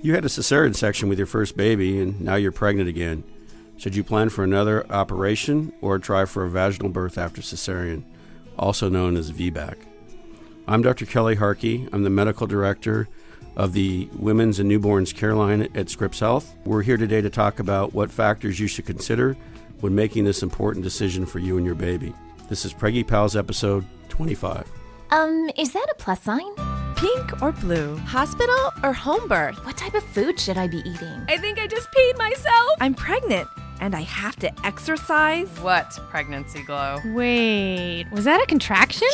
You had a cesarean section with your first baby, and now you're pregnant again. Should you plan for another operation or try for a vaginal birth after cesarean, also known as VBAC? I'm Dr. Kelly Harkey. I'm the medical director of the Women's and Newborns Care Line at Scripps Health. We're here today to talk about what factors you should consider when making this important decision for you and your baby. This is Preggy Pals episode 25. Is that a plus sign? Pink or blue? Hospital or home birth? What type of food should I be eating? I think I just peed myself. I'm pregnant and I have to exercise. What pregnancy glow? Wait, was that a contraction?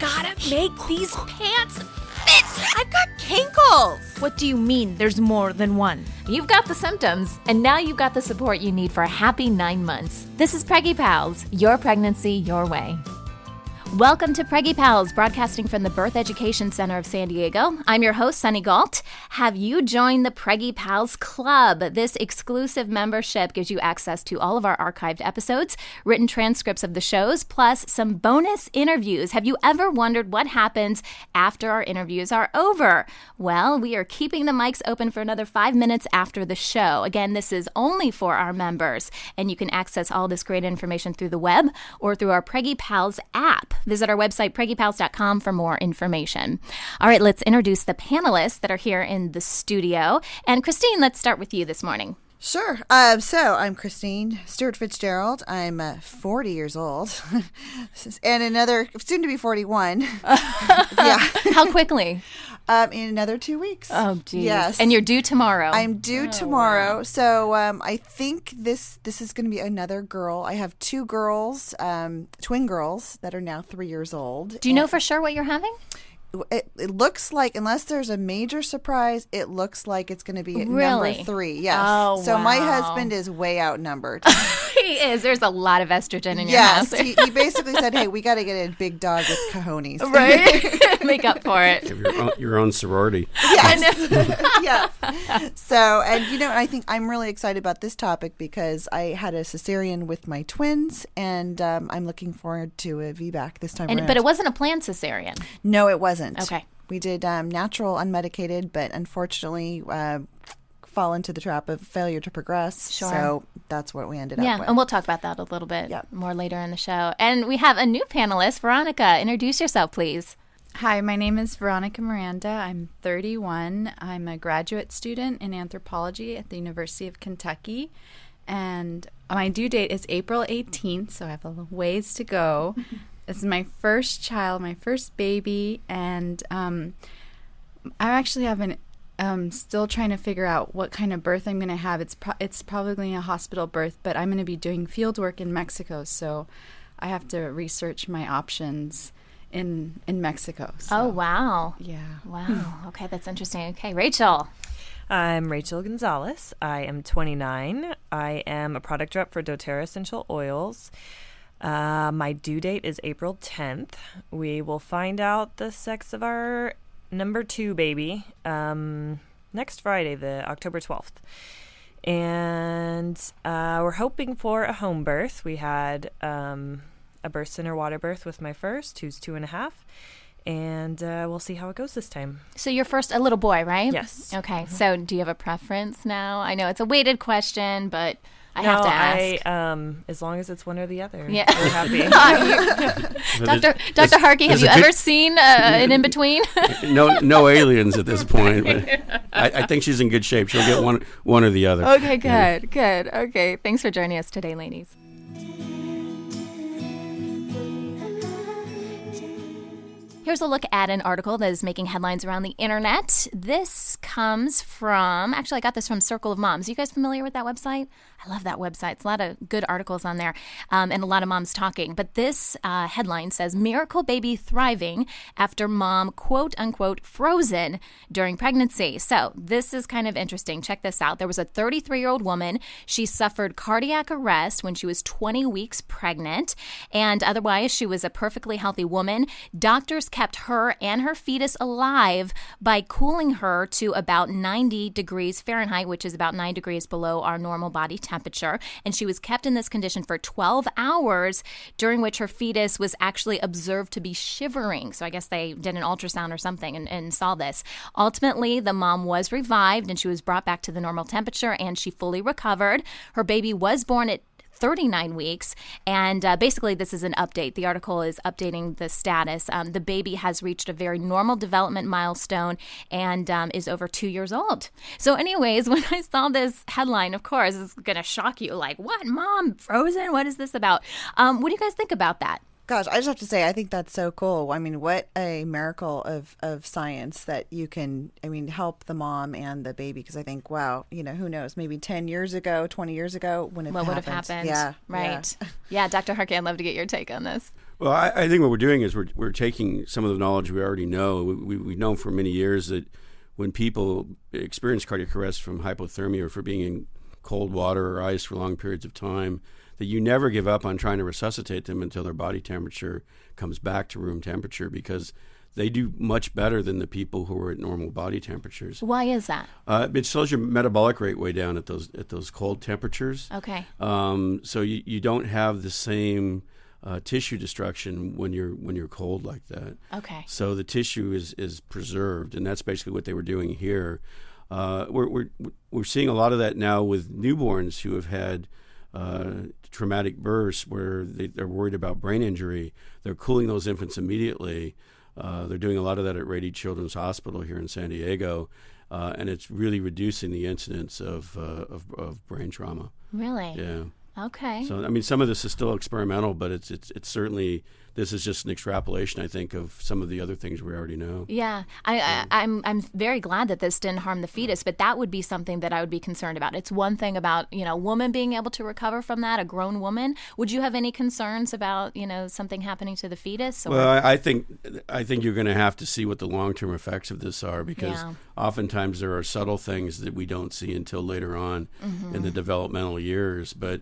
Gotta make these pants fit. I've got kinkles. What do you mean there's more than one? You've got the symptoms, and now you've got the support you need for a happy 9 months. This is Preggy Pals, your pregnancy your way. Welcome to Preggy Pals, broadcasting from the Birth Education Center of San Diego. I'm your host, Sunny Galt. Have you joined the Preggy Pals Club? This exclusive membership gives you access to all of our archived episodes, written transcripts of the shows, plus some bonus interviews. Have you ever wondered what happens after our interviews are over? Well, we are keeping the mics open for another 5 minutes after the show. Again, this is only for our members, and you can access all this great information through the web or through our Preggy Pals app. Visit our website, preggypals.com, for more information. All right, let's introduce the panelists that are here in the studio. And Christine, let's start with you this morning. Sure. So I'm Christine Stewart Fitzgerald. I'm 40 years old and soon to be 41. Yeah. How quickly? In another 2 weeks. Oh, geez. Yes. And you're due tomorrow. I'm due tomorrow. Wow. So I think this is going to be another girl. I have two girls, twin girls that are now 3 years old. Do you know for sure what you're having? It looks like, unless there's a major surprise, it looks like it's going to be number 3. Yes. Oh, so wow. My husband is way outnumbered. He is. There's a lot of estrogen in your house. Yes. He basically said, hey, we got to get a big dog with cojones. Right? Make up for it. Have your own sorority. Yes. Yeah. So, and I think I'm really excited about this topic because I had a cesarean with my twins, and I'm looking forward to a VBAC this time around. But it wasn't a planned cesarean. No, it wasn't. Okay. We did natural, unmedicated, but unfortunately fall into the trap of failure to progress. Sure. So that's what we ended up with. Yeah, and we'll talk about that a little bit more later in the show. And we have a new panelist, Veronica. Introduce yourself, please. Hi, my name is Veronica Miranda. I'm 31. I'm a graduate student in anthropology at the University of Kentucky. And my due date is April 18th, so I have a little ways to go. This is my first child, my first baby, and I actually haven't. Still trying to figure out what kind of birth I'm going to have. It's probably a hospital birth, but I'm going to be doing field work in Mexico, so I have to research my options in Mexico. So. Oh, wow. Yeah. Wow. Okay, that's interesting. Okay, Rachel. I'm Rachel Gonzalez. I am 29. I am a product rep for doTERRA Essential Oils. My due date is April 10th. We will find out the sex of our number 2 baby next Friday, the October 12th. And we're hoping for a home birth. We had a birth center water birth with my first, who's 2.5. And we'll see how it goes this time. So you're first a little boy, right? Yes. Okay. So do you have a preference now? I know it's a weighted question, but I have to ask. As long as it's one or the other. Yeah. We're happy. Dr. Harkey, have you ever seen an in-between? No aliens at this point. But I think she's in good shape. She'll get one or the other. Okay, good. Okay, thanks for joining us today, ladies. Here's a look at an article that is making headlines around the internet. This comes from, actually I got this from Circle of Moms. Are you guys familiar with that website? I love that website. It's a lot of good articles on there and a lot of moms talking. But this headline says, miracle baby thriving after mom, quote unquote, frozen during pregnancy. So this is kind of interesting. Check this out. There was a 33-year-old woman. She suffered cardiac arrest when she was 20 weeks pregnant. And otherwise, she was a perfectly healthy woman. Doctors kept her and her fetus alive by cooling her to about 90 degrees Fahrenheit, which is about 9 degrees below our normal body temperature, and she was kept in this condition for 12 hours, during which her fetus was actually observed to be shivering. So I guess they did an ultrasound or something and saw this. Ultimately, the mom was revived and she was brought back to the normal temperature, and she fully recovered. Her baby was born at 39 weeks. And basically, this is an update. The article is updating the status. The baby has reached a very normal development milestone and is over 2 years old. So anyways, when I saw this headline, of course, it's going to shock you. Like, what, Mom? Frozen? What is this about? What do you guys think about that? Gosh, I just have to say, I think that's so cool. I mean, what a miracle of science that you can, help the mom and the baby. Because I think, wow, who knows, maybe 10 years ago, 20 years ago, when it what would have happened? Yeah. Right. Yeah, Dr. Harkey, I'd love to get your take on this. Well, I think what we're doing is we're taking some of the knowledge we already know. We've known for many years that when people experience cardiac arrest from hypothermia or for being in cold water or ice for long periods of time, that you never give up on trying to resuscitate them until their body temperature comes back to room temperature, because they do much better than the people who are at normal body temperatures. Why is that? It slows your metabolic rate way down at those cold temperatures. Okay. So you don't have the same tissue destruction when you're cold like that. Okay. So the tissue is preserved, and that's basically what they were doing here. We're seeing a lot of that now with newborns who have had traumatic bursts where they're worried about brain injury. They're cooling those infants immediately. They're doing a lot of that at Rady Children's Hospital here in San Diego, and it's really reducing the incidence of brain trauma. Really? Yeah. Okay. So some of this is still experimental, but it's certainly, this is just an extrapolation, I think, of some of the other things we already know. Yeah, I'm very glad that this didn't harm the fetus, but that would be something that I would be concerned about. It's one thing about a woman being able to recover from that, a grown woman. Would you have any concerns about something happening to the fetus? Or? Well, I think you're going to have to see what the long-term effects of this are, because oftentimes there are subtle things that we don't see until later on in the developmental years, but.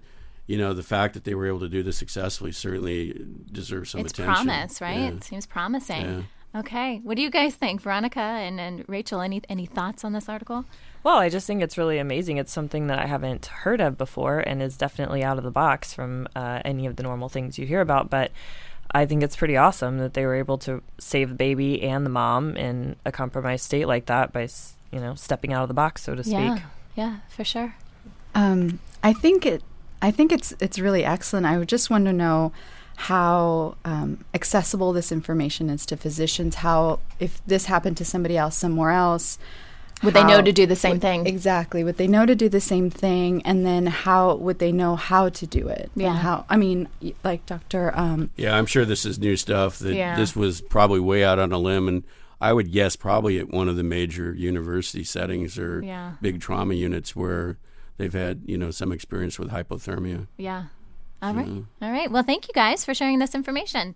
The fact that they were able to do this successfully certainly deserves some attention. It's promise, right? Yeah. It seems promising. Yeah. Okay. What do you guys think? Veronica and Rachel, any thoughts on this article? Well, I just think it's really amazing. It's something that I haven't heard of before and is definitely out of the box from any of the normal things you hear about. But I think it's pretty awesome that they were able to save the baby and the mom in a compromised state like that by, stepping out of the box, so to speak. Yeah, for sure. I think it's really excellent. I would just want to know how accessible this information is to physicians. How, if this happened to somebody else somewhere else, would they know to do the same thing? Exactly. Would they know to do the same thing? And then how would they know how to do it? Yeah. Like Dr. Yeah, I'm sure this is new stuff. This was probably way out on a limb, and I would guess probably at one of the major university settings or big trauma units where they've had, some experience with hypothermia. Yeah. All right. All right. Well, thank you guys for sharing this information.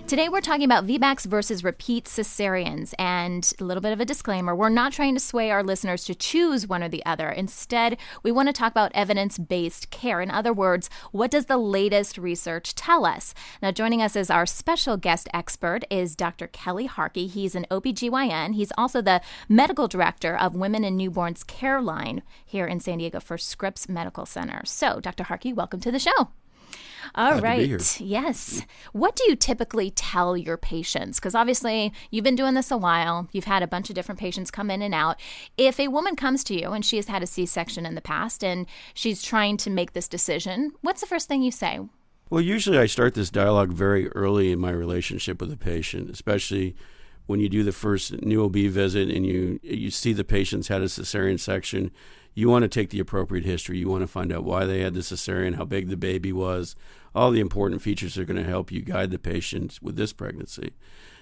Today we're talking about VBACs versus repeat cesareans, and a little bit of a disclaimer, we're not trying to sway our listeners to choose one or the other. Instead, we want to talk about evidence-based care. In other words, what does the latest research tell us? Now, joining us as our special guest expert is Dr. Kelly Harkey. He's an OBGYN. He's also the medical director of Women and Newborns Care Line here in San Diego for Scripps Medical Center. So, Dr. Harkey, welcome to the show. All Glad right. to be here. Yes. What do you typically tell your patients? Because obviously you've been doing this a while. You've had a bunch of different patients come in and out. If a woman comes to you and she has had a C-section in the past and she's trying to make this decision, what's the first thing you say? Well, usually I start this dialogue very early in my relationship with the patient, especially when you do the first new OB visit and you see the patient's had a cesarean section. You want to take the appropriate history. You want to find out why they had the cesarean, how big the baby was, all the important features that are going to help you guide the patient with this pregnancy.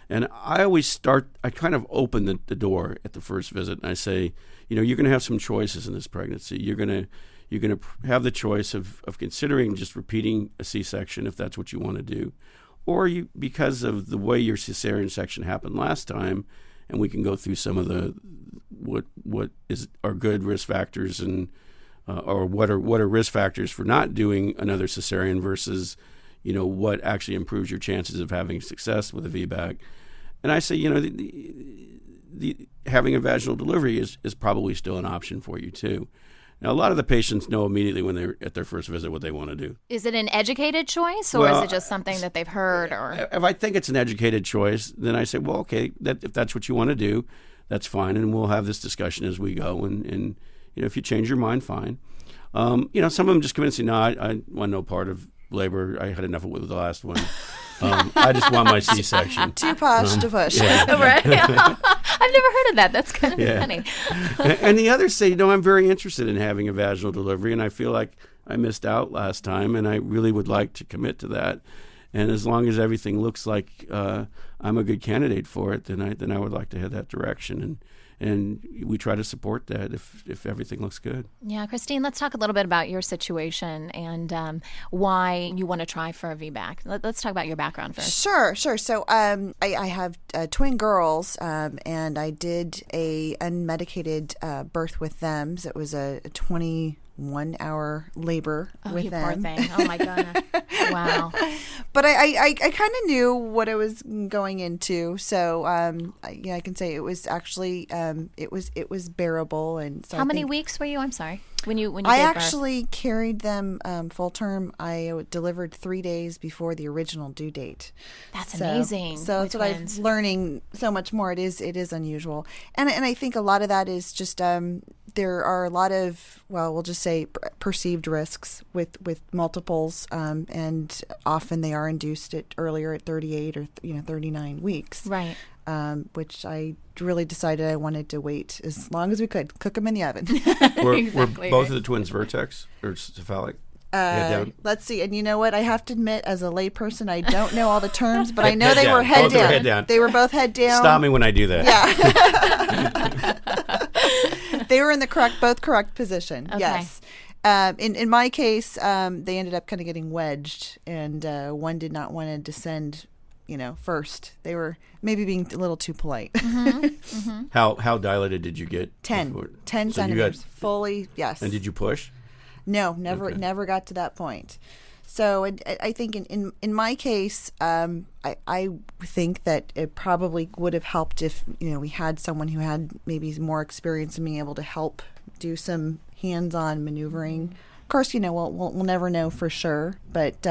And I always kind of open the door at the first visit, and I say, you're going to have some choices in this pregnancy. You're going to have the choice of considering just repeating a C-section if that's what you want to do, or because of the way your cesarean section happened last time, and we can go through some of the what are good risk factors and or what are risk factors for not doing another cesarean versus what actually improves your chances of having success with a VBAC. And I say, the having a vaginal delivery is probably still an option for you too. Now, a lot of the patients know immediately when they're at their first visit what they want to do. Is it an educated choice, or is it just something that they've heard? Or if I think it's an educated choice, then I say, well, okay, if that's what you want to do, that's fine, and we'll have this discussion as we go. And if you change your mind, fine. Some of them just come in and say, no, I want no part of labor. I had enough with the last one. I just want my C-section. Too posh to push. Yeah. Right? I've never heard of that. That's kind of funny. And the others say, I'm very interested in having a vaginal delivery, and I feel like I missed out last time, and I really would like to commit to that. And as long as everything looks like I'm a good candidate for it, then I would like to head that direction. And we try to support that if everything looks good. Yeah, Christine, let's talk a little bit about your situation and why you want to try for a VBAC. Let's talk about your background first. Sure. So I have twin girls, and I did a unmedicated birth with them. So it was a 21-hour labor with you them. Poor thing. Oh, my goodness. Wow. But I kind of knew what I was going into, so I can say it was actually it was bearable. And so how many weeks were you? I'm sorry. When you I gave birth? actually carried them full term. I delivered 3 days before the original due date. That's amazing. So that's what I'm learning so much more. It is unusual, and I think a lot of that is just there are a lot of, well, we'll just say perceived risks with multiples, and often they are induced earlier at 38 or 39 weeks. Right. Which I really decided I wanted to wait as long as we could, cook them in the oven. Were both of the twins vertex or cephalic? Let's see. And you know what? I have to admit, as a layperson, I don't know all the terms, but I know they down. were head Both down. were head down. They were both head down. Stop me when I do that. Yeah. They were in the both correct position. Okay. Yes. In my case, they ended up kind of getting wedged, and one did not want to descend first. They were maybe being a little too polite. Mm-hmm. Mm-hmm. How dilated did you get? 10 so centimeters. Fully, yes. And did you push? No, never got to that point. So I think in my case, I think that it probably would have helped if we had someone who had maybe more experience in being able to help do some hands-on maneuvering. Of course, we'll never know for sure, but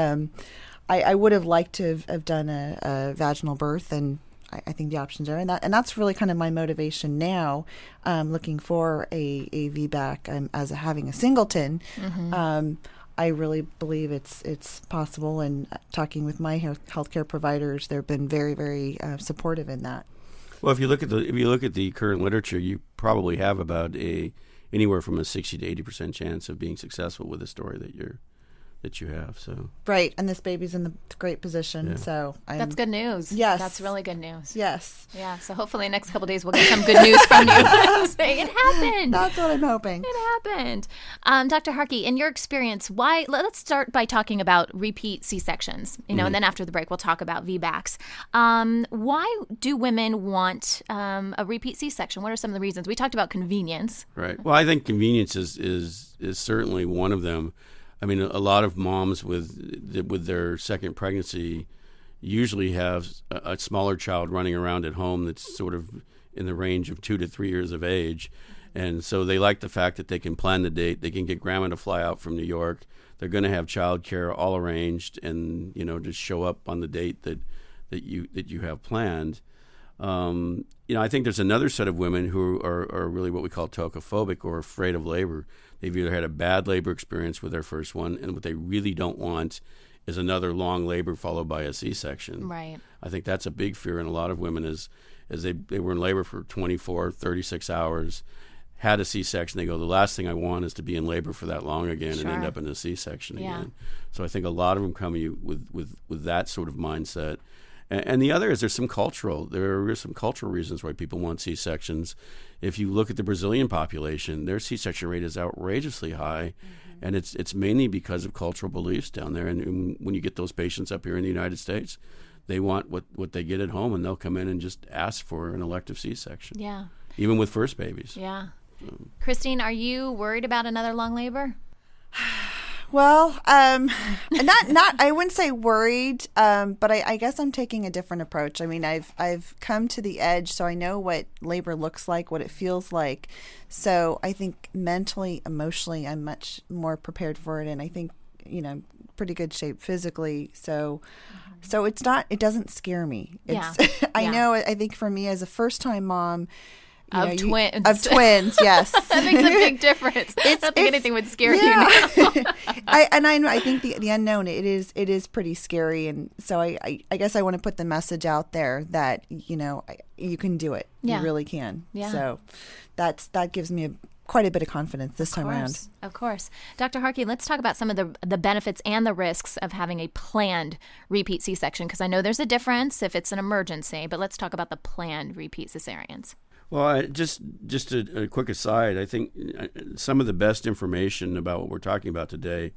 I would have liked to have done a vaginal birth, and I think the options are, and that's really kind of my motivation now, looking for a VBAC as having a singleton. Mm-hmm. I really believe it's possible, and talking with my healthcare providers, they've been very, very supportive in that. Well, if you look at the current literature, you probably have about anywhere from a 60 to 80% chance of being successful with the story that you have. So right, and this baby's in the great position. Yeah. So that's good news. Yes, that's really good news. Yes. Yeah. So hopefully, the next couple of days we'll get some good news from you saying it happened. That's what I'm hoping. It happened. Dr. Harkey, in your experience, why? Let's start by talking about repeat C-sections. And then after the break, we'll talk about VBACs. Why do women want a repeat C-section? What are some of the reasons? We talked about convenience. Right. Well, I think convenience is certainly one of them. I mean, a lot of moms with their second pregnancy usually have a smaller child running around at home that's sort of in the range of 2 to 3 years of age. And so they like the fact that they can plan the date. They can get grandma to fly out from New York. They're going to have childcare all arranged and, just show up on the date that you have planned. I think there's another set of women who are really what we call tocophobic, or afraid of labor. They've either had a bad labor experience with their first one, and what they really don't want is another long labor followed by a C-section. Right. I think that's a big fear in a lot of women is they were in labor for 24, 36 hours, had a C-section. They go, the last thing I want is to be in labor for that long again and end up in a C-section again. So I think a lot of them come with that sort of mindset. And the other is there are some cultural reasons why people want C-sections. If you look at the Brazilian population, their C-section rate is outrageously high, and it's mainly because of cultural beliefs down there. And when you get those patients up here in the United States, they want what they get at home, and they'll come in and just ask for an elective C-section. Yeah. Even with first babies. Yeah. Christine, are you worried about another long labor? Well, not I wouldn't say worried, but I guess I'm taking a different approach. I mean, I've come to the edge, so I know what labor looks like, what it feels like. So I think mentally, emotionally, I'm much more prepared for it, and I think pretty good shape physically. So it doesn't scare me. It's, I know. I think for me as a first time mom. Of twins. Of twins, yes. That makes a big difference. I don't think anything would scare you now. I think the unknown, it is pretty scary. And so I guess I want to put the message out there that, you can do it. Yeah. You really can. Yeah. So that gives me quite a bit of confidence this time around. Of course. Dr. Harkey, let's talk about some of the benefits and the risks of having a planned repeat C-section, because I know there's a difference if it's an emergency, but let's talk about the planned repeat cesareans. Well, just a quick aside, I think some of the best information about what we're talking about today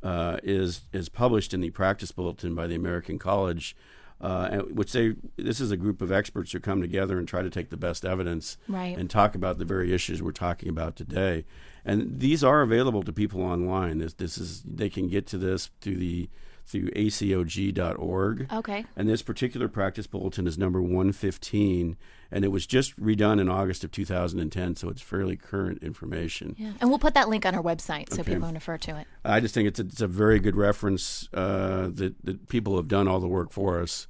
is published in the Practice Bulletin by the American College, this is a group of experts who come together and try to take the best evidence and talk about the very issues we're talking about today. And these are available to people online. They can get to this through acog.org. Okay. And this particular practice bulletin is number 115, and it was just redone in August of 2010, so it's fairly current information. Yeah. And we'll put that link on our website so people can refer to it. I just think it's a very good reference that people have done all the work for us.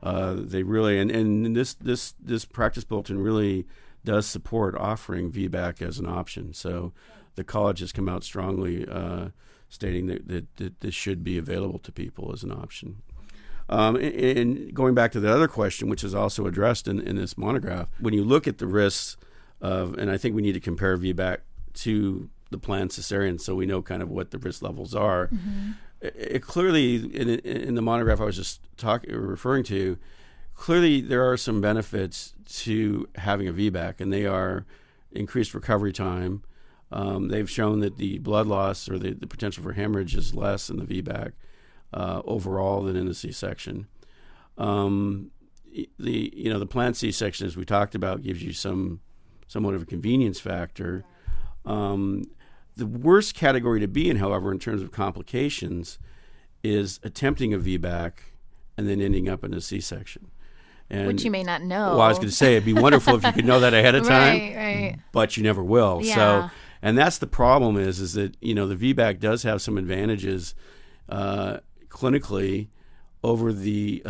They really, and this practice bulletin really does support offering VBAC as an option. So the college has come out strongly stating that this should be available to people as an option. And going back to the other question, which is also addressed in this monograph, when you look at the risks of, and I think we need to compare VBAC to the planned cesarean so we know kind of what the risk levels are. Mm-hmm. It clearly, in the monograph I was just referring to, clearly there are some benefits to having a VBAC, and they are increased recovery time. They've shown that the blood loss or the potential for hemorrhage is less in the VBAC overall than in the C-section. The planned C-section, as we talked about, gives you somewhat of a convenience factor. The worst category to be in, however, in terms of complications, is attempting a VBAC and then ending up in a C-section. Which you may not know. Well, I was going to say, it'd be wonderful if you could know that ahead of time, right. But you never will. Yeah. So, and that's the problem is that, the VBAC does have some advantages clinically over the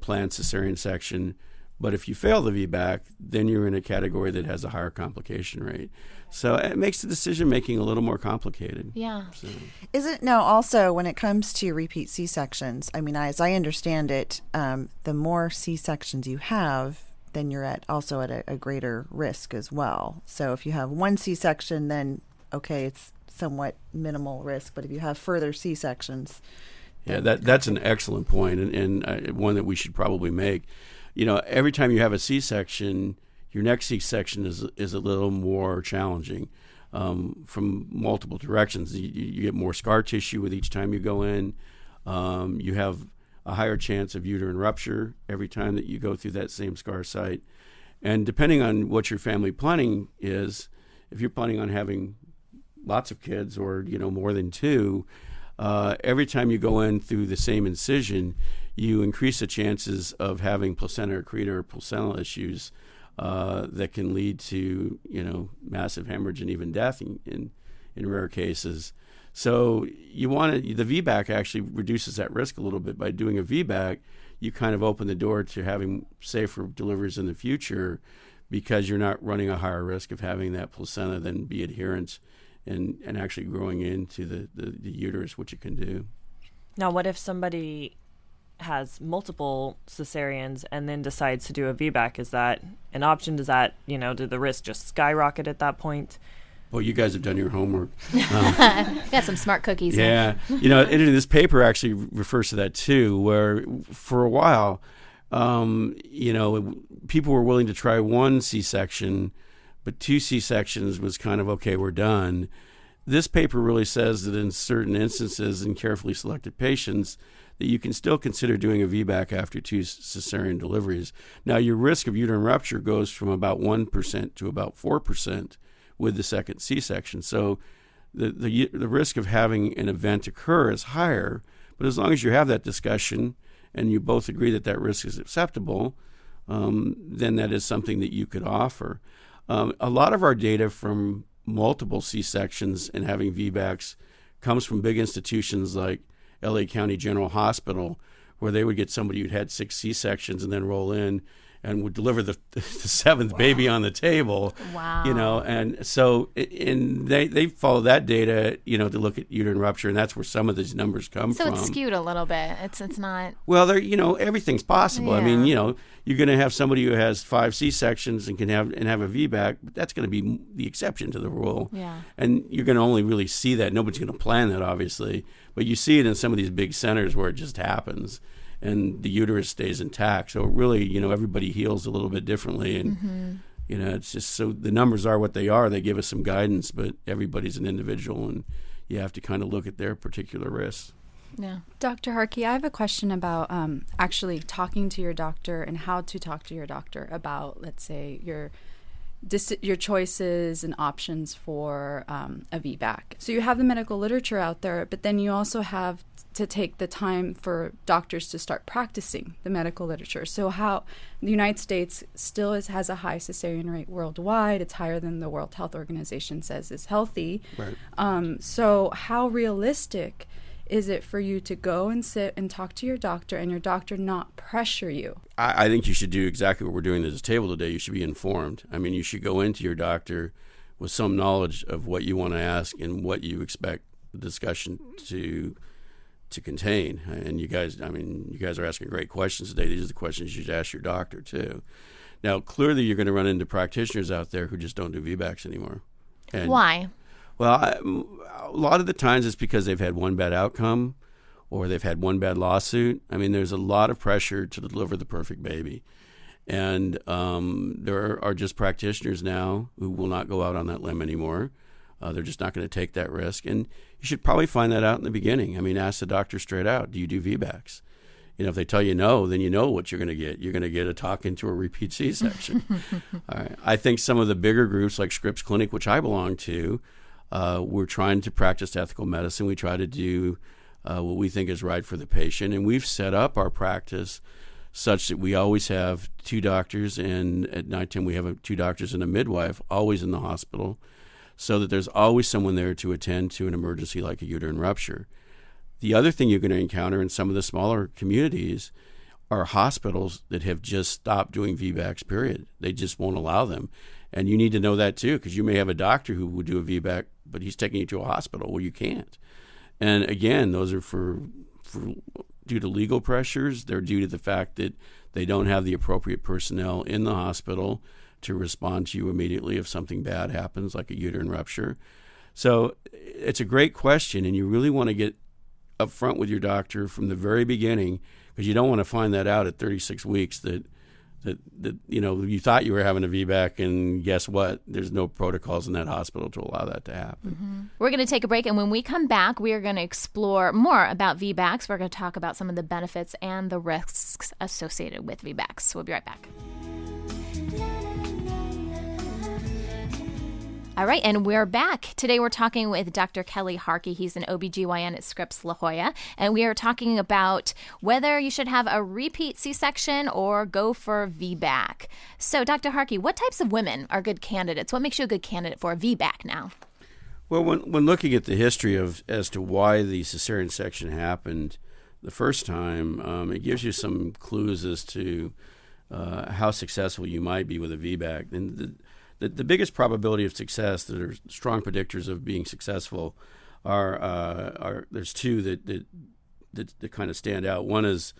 planned cesarean section. But if you fail the VBAC, then you're in a category that has a higher complication rate. So it makes the decision-making a little more complicated. Yeah. So. Is it now also when it comes to repeat C-sections, I mean, as I understand it, the more C-sections you have, then you're also at a greater risk as well. So if you have one C-section, then, okay, it's somewhat minimal risk. But if you have further C-sections... Yeah, that's an excellent point, and one that we should probably make. Every time you have a C-section, your next C-section is a little more challenging from multiple directions. You get more scar tissue with each time you go in. You have a higher chance of uterine rupture every time that you go through that same scar site. And depending on what your family planning is, if you're planning on having lots of kids or more than two, every time you go in through the same incision, you increase the chances of having placenta accreta or placental issues that can lead to massive hemorrhage and even death in rare cases. So the VBAC actually reduces that risk a little bit. By doing a VBAC, you kind of open the door to having safer deliveries in the future because you're not running a higher risk of having that placenta then be adherent and actually growing into the uterus, which it can do. Now, what if somebody has multiple cesareans and then decides to do a VBAC? Is that an option? Does that, did the risk just skyrocket at that point? Well, you guys have done your homework. Got some smart cookies. Yeah. And this paper actually refers to that too, where for a while, people were willing to try one C-section, but two C-sections was kind of, okay, we're done. This paper really says that in certain instances in carefully selected patients that you can still consider doing a VBAC after two cesarean deliveries. Now, your risk of uterine rupture goes from about 1% to about 4% with the second C-section. So the risk of having an event occur is higher. But as long as you have that discussion and you both agree that that risk is acceptable, then that is something that you could offer. A lot of our data from multiple C-sections and having VBACs comes from big institutions like LA County General Hospital, where they would get somebody who'd had 6 C-sections and then roll in and would deliver the 7th baby on the table. Wow. And so they follow that data, to look at uterine rupture, and that's where some of these numbers come from. So it's skewed a little bit. It's not. Well, everything's possible. Yeah. I mean, you're going to have somebody who has 5 C-sections and have a VBAC, but that's going to be the exception to the rule. Yeah. And you're going to only really see that. Nobody's going to plan that, obviously, but you see it in some of these big centers where it just happens. And the uterus stays intact. So really, everybody heals a little bit differently. And, it's just so the numbers are what they are. They give us some guidance, but everybody's an individual, and you have to kind of look at their particular risks. Yeah. Dr. Harkey, I have a question about actually talking to your doctor and how to talk to your doctor about, let's say, your choices and options for a VBAC. So you have the medical literature out there, but then you also have to take the time for doctors to start practicing the medical literature. So how the United States still has a high cesarean rate worldwide. It's higher than the World Health Organization says is healthy. Right. So how realistic is it for you to go and sit and talk to your doctor and your doctor not pressure you? I think you should do exactly what we're doing at this table today. You should be informed. I mean, you should go into your doctor with some knowledge of what you want to ask and what you expect the discussion to contain. And you guys are asking great questions today. These are the questions you should ask your doctor too. Now, clearly you're going to run into practitioners out there who just don't do VBACs anymore. And, Why? Well, a lot of the times it's because they've had one bad outcome or they've had one bad lawsuit. I mean, there's a lot of pressure to deliver the perfect baby. And there are just practitioners now who will not go out on that limb anymore. They're just not going to take that risk. And you should probably find that out in the beginning. I mean, ask the doctor straight out, do you do VBACs? If they tell you no, then you know what you're going to get. You're going to get a talk into a repeat C-section. All right. I think some of the bigger groups like Scripps Clinic, which I belong to, we're trying to practice ethical medicine. We try to do what we think is right for the patient. And we've set up our practice such that we always have 2 doctors, and at nighttime we have 2 doctors and a midwife always in the hospital, so that there's always someone there to attend to an emergency like a uterine rupture. The other thing you're going to encounter in some of the smaller communities are hospitals that have just stopped doing VBACs, period. They just won't allow them. And you need to know that too, because you may have a doctor who would do a VBAC, but he's taking you to a hospital where you can't. And again, those are for due to legal pressures. They're due to the fact that they don't have the appropriate personnel in the hospital to respond to you immediately if something bad happens, like a uterine rupture. So it's a great question, and you really want to get up front with your doctor from the very beginning, because you don't want to find that out at 36 weeks that you thought you were having a VBAC, and guess what? There's no protocols in that hospital to allow that to happen. Mm-hmm. We're going to take a break, and when we come back, we are going to explore more about VBACs. We're going to talk about some of the benefits and the risks associated with VBACs. We'll be right back. All right, and we're back. Today we're talking with Dr. Kelly Harkey. He's an OBGYN at Scripps La Jolla, and we are talking about whether you should have a repeat C-section or go for VBAC. So, Dr. Harkey, what types of women are good candidates? What makes you a good candidate for a VBAC now? Well, when looking at the history as to why the cesarean section happened the first time, it gives you some clues as to how successful you might be with a VBAC. And the biggest probability of success, that are strong predictors of being successful, are there's 2 that kind of stand out. One is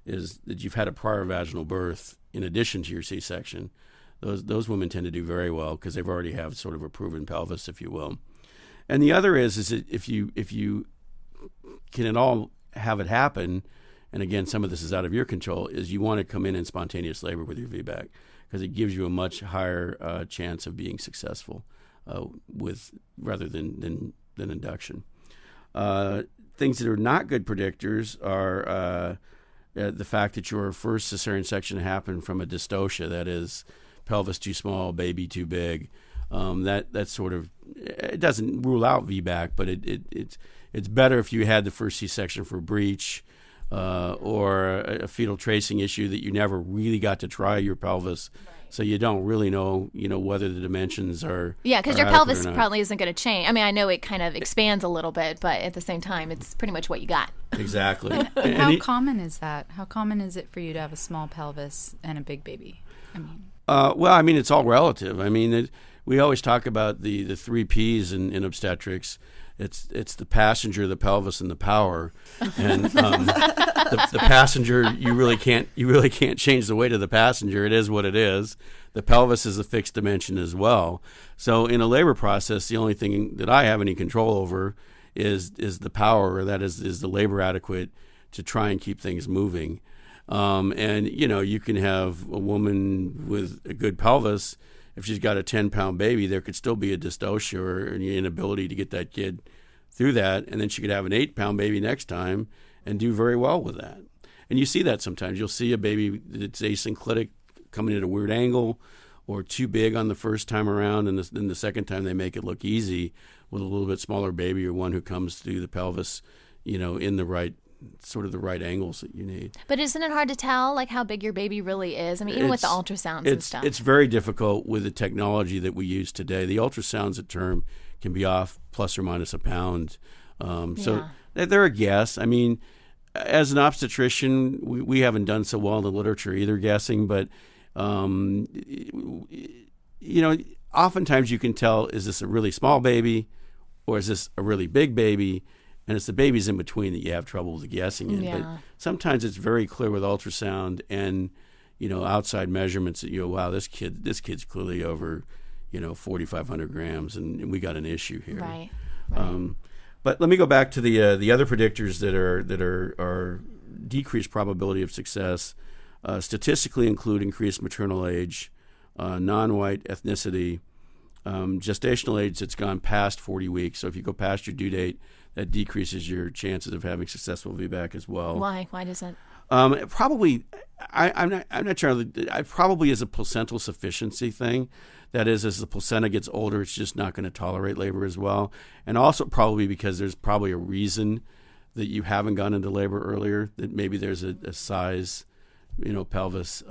that you've had a prior vaginal birth in addition to your C-section. Those women tend to do very well because they've already have sort of a proven pelvis, if you will. And the other is that if you can at all have it happen, and again, some of this is out of your control, is you want to come in spontaneous labor with your VBAC, because it gives you a much higher chance of being successful rather than induction. Things that are not good predictors are the fact that your first cesarean section happened from a dystocia, that is, pelvis too small, baby too big. That sort of it doesn't rule out VBAC, but it's better if you had the first C-section for breech or a fetal tracing issue that you never really got to try your pelvis. So you don't really know, whether the dimensions are because your adequate pelvis or not. probably isn't going to change. I mean, I know it kind of expands a little bit, but at the same time, it's pretty much what you got. Exactly. How common is that? How common is it for you to have a small pelvis and a big baby? Well, it's all relative. We always talk about the 3 Ps in obstetrics. It's the passenger, the pelvis, and the power. And the passenger, you really can't change the weight of the passenger. It is what it is. The pelvis is a fixed dimension as well. So in a labor process, the only thing that I have any control over is the power, or that is the labor adequate to try and keep things moving. And you can have a woman with a good pelvis. If she's got a 10-pound baby, there could still be a dystocia or an inability to get that kid through that, and then she could have an 8-pound baby next time and do very well with that. And you see that sometimes. You'll see a baby that's asynclitic coming at a weird angle or too big on the first time around, and then the second time they make it look easy with a little bit smaller baby, or one who comes through the pelvis, in the right angles that you need. But isn't it hard to tell, how big your baby really is? Even with the ultrasounds and stuff. It's very difficult with the technology that we use today. The ultrasounds at term can be off plus or minus a pound. So they're a guess. As an obstetrician, we haven't done so well in the literature either guessing, but, oftentimes you can tell, is this a really small baby or is this a really big baby? And it's the babies in between that you have trouble with guessing in. Yeah. But sometimes it's very clear with ultrasound and, outside measurements that wow, this kid's clearly over, 4,500 grams, and we got an issue here. Right. But let me go back to the other predictors that are decreased probability of success. Statistically include increased maternal age, non-white ethnicity, gestational age that's gone past 40 weeks. So if you go past your due date, that decreases your chances of having successful VBAC as well. Why? Why does it? Probably, I'm not sure. I probably is a placental sufficiency thing. That is, as the placenta gets older, it's just not going to tolerate labor as well. And also probably because there's probably a reason that you haven't gone into labor earlier, that maybe there's a size, pelvis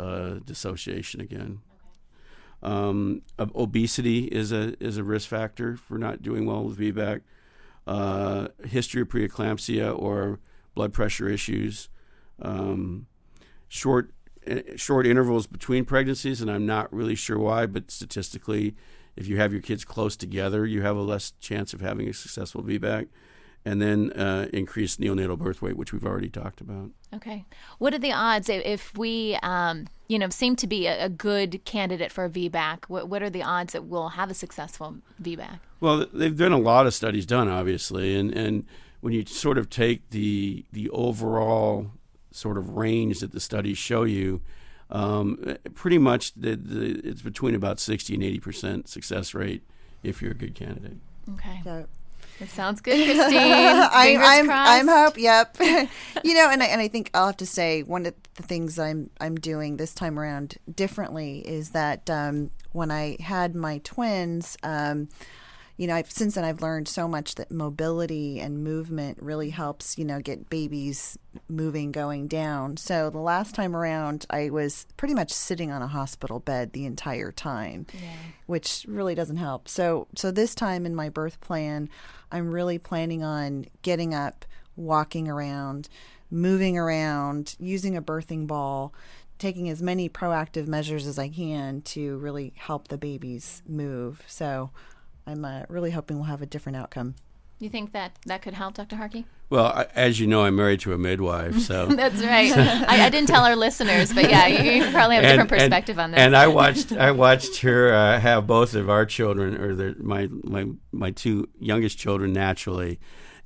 dissociation again. Obesity is a risk factor for not doing well with VBAC. History of preeclampsia or blood pressure issues. Short intervals between pregnancies, and I'm not really sure why, but statistically, if you have your kids close together, you have a less chance of having a successful VBAC. And then increased neonatal birth weight, which we've already talked about. Okay. What are the odds if we, seem to be a good candidate for a VBAC? What are the odds that we'll have a successful VBAC? Well, they've done a lot of studies done, obviously, and when you sort of take the overall sort of range that the studies show you, pretty much it's between about 60 and 80% success rate if you're a good candidate. Okay. So, it sounds good, Christine. I'm hope. Yep. And I think I'll have to say one of the things I'm doing this time around differently is that when I had my twins, since then I've learned so much that mobility and movement really helps, get babies moving, going down. So the last time around, I was pretty much sitting on a hospital bed the entire time, which really doesn't help. So this time in my birth plan, I'm really planning on getting up, walking around, moving around, using a birthing ball, taking as many proactive measures as I can to really help the babies move. So I'm really hoping we'll have a different outcome. You think that could help, Dr. Harkey? Well, as you know, I'm married to a midwife, so that's right. I didn't tell our listeners, but yeah, you probably have a different perspective on this. And I watched her have both of our children, or my two youngest children, naturally,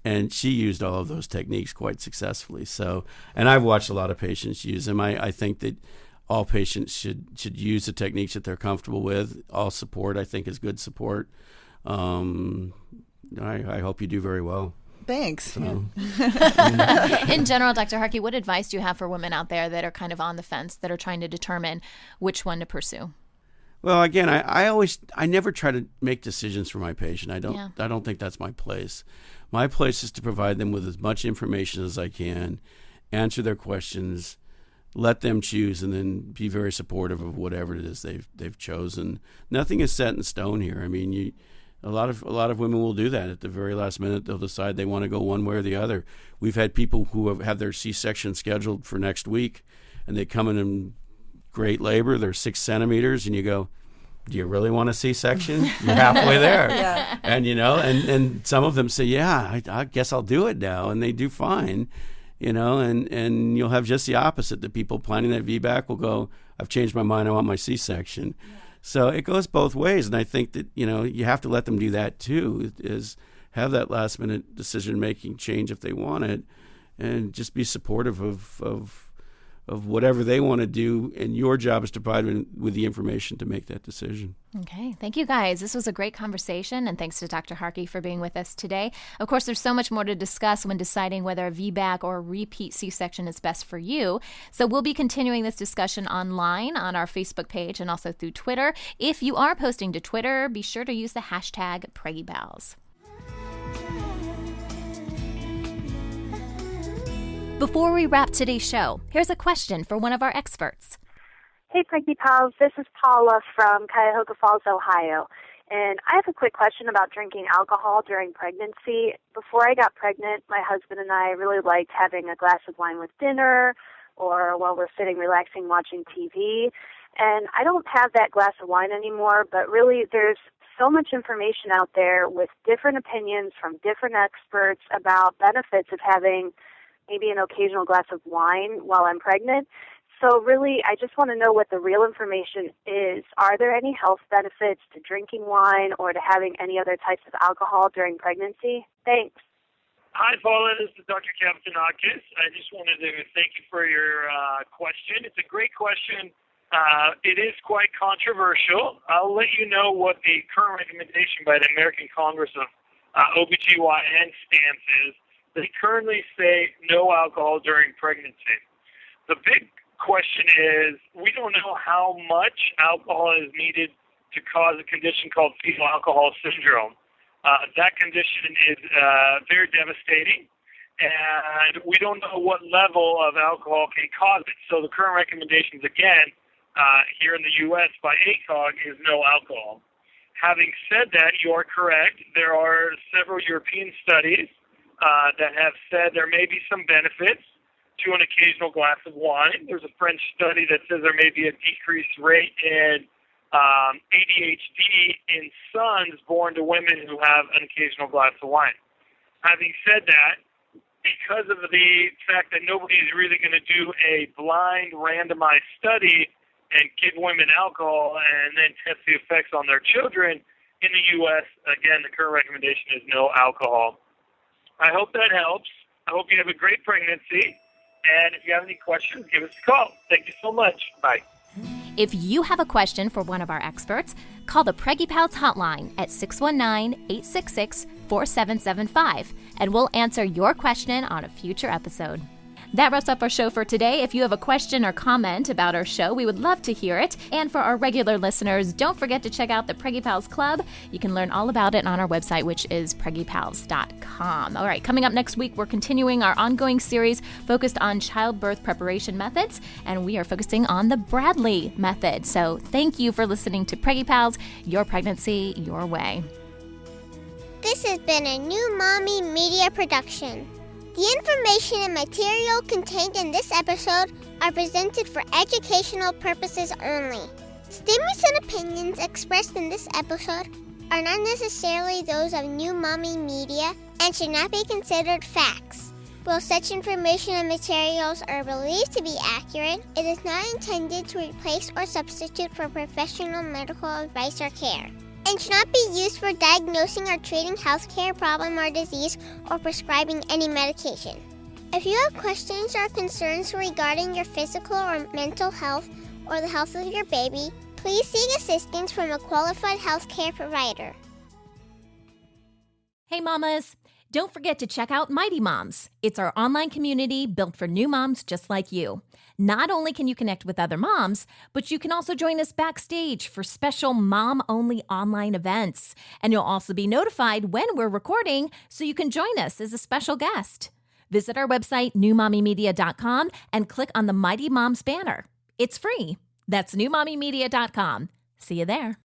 and she used all of those techniques quite successfully. So, and I've watched a lot of patients use them. I think that all patients should use the techniques that they're comfortable with. All support, I think, is good support. I hope you do very well. Thanks. So. In general, Dr. Harkey, what advice do you have for women out there that are kind of on the fence, that are trying to determine which one to pursue? Well, again, I never try to make decisions for my patient. I don't think that's my place. My place is to provide them with as much information as I can, answer their questions, let them choose, and then be very supportive of whatever it is they've chosen. Nothing is set in stone here. I mean, a lot of women will do that at the very last minute. They'll decide they want to go one way or the other. We've had people who have had their C-section scheduled for next week, and they come in great labor. They're 6 centimeters, and you go, do you really want a C-section? You're halfway there. Yeah. And, and some of them say, yeah, I guess I'll do it now. And they do fine, and you'll have just the opposite. The people planning that VBAC will go, I've changed my mind. I want my C-section. Yeah. So it goes both ways. And I think that, you have to let them do that too, is have that last minute decision-making change if they want it, and just be supportive of whatever they want to do, and your job is to provide them with the information to make that decision. Okay. Thank you, guys. This was a great conversation, and thanks to Dr. Harkey for being with us today. Of course, there's so much more to discuss when deciding whether a VBAC or a repeat C-section is best for you. So we'll be continuing this discussion online on our Facebook page and also through Twitter. If you are posting to Twitter, be sure to use the hashtag PreggyPals. Before we wrap today's show, here's a question for one of our experts. Hey, Preggy Pals. This is Paula from Cuyahoga Falls, Ohio. And I have a quick question about drinking alcohol during pregnancy. Before I got pregnant, my husband and I really liked having a glass of wine with dinner or while we're sitting relaxing watching TV. And I don't have that glass of wine anymore, but really there's so much information out there with different opinions from different experts about benefits of having maybe an occasional glass of wine while I'm pregnant. So really, I just want to know what the real information is. Are there any health benefits to drinking wine or to having any other types of alcohol during pregnancy? Thanks. Hi, Paula. This is Dr. Kaptanakis. I just wanted to thank you for your question. It's a great question. It is quite controversial. I'll let you know what the current recommendation by the American Congress of OBGYN stance is. They currently say no alcohol during pregnancy. The big question is, we don't know how much alcohol is needed to cause a condition called fetal alcohol syndrome. That condition is very devastating, and we don't know what level of alcohol can cause it. So the current recommendations, again, here in the U.S. by ACOG is no alcohol. Having said that, you are correct. There are several European studies that have said there may be some benefits to an occasional glass of wine. There's a French study that says there may be a decreased rate in ADHD in sons born to women who have an occasional glass of wine. Having said that, because of the fact that nobody is really going to do a blind randomized study and give women alcohol and then test the effects on their children, in the U.S., again, the current recommendation is no alcohol. I hope that helps. I hope you have a great pregnancy. And if you have any questions, give us a call. Thank you so much. Bye. If you have a question for one of our experts, call the Preggy Pals hotline at 619-866-4775, and we'll answer your question on a future episode. That wraps up our show for today. If you have a question or comment about our show, we would love to hear it. And for our regular listeners, don't forget to check out the Preggy Pals Club. You can learn all about it on our website, which is preggypals.com. All right, coming up next week, we're continuing our ongoing series focused on childbirth preparation methods, and we are focusing on the Bradley method. So thank you for listening to Preggy Pals, your pregnancy, your way. This has been a New Mommy Media production. The information and material contained in this episode are presented for educational purposes only. Statements and opinions expressed in this episode are not necessarily those of New Mommy Media and should not be considered facts. While such information and materials are believed to be accurate, it is not intended to replace or substitute for professional medical advice or care, and should not be used for diagnosing or treating healthcare problem or disease or prescribing any medication. If you have questions or concerns regarding your physical or mental health or the health of your baby, please seek assistance from a qualified healthcare provider. Hey mamas, Don't forget to check out Mighty Moms. It's our online community built for new moms just like you. Not only can you connect with other moms, but you can also join us backstage for special mom-only online events. And you'll also be notified when we're recording, so you can join us as a special guest. Visit our website, newmommymedia.com, and click on the Mighty Moms banner. It's free. That's newmommymedia.com. See you there.